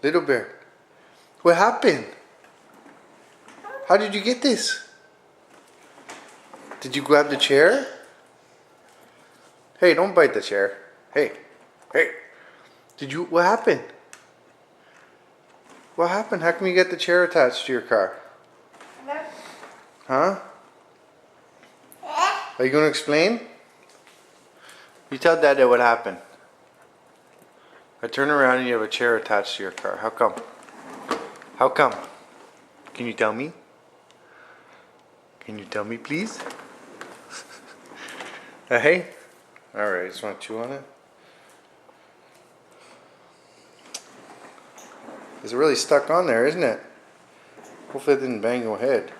Little bear. What happened? How did you get this? Did you grab the chair? Hey, don't bite the chair. Hey. Hey. What happened? What happened? How come you get the chair attached to your car? Huh? Are you going to explain? You tell Dada what happened. I turn around and you have a chair attached to your car. How come? How come? Can you tell me? Can you tell me, please? Hey? Alright, just want to chew on it. It's really stuck on there, isn't it? Hopefully it didn't bang your head.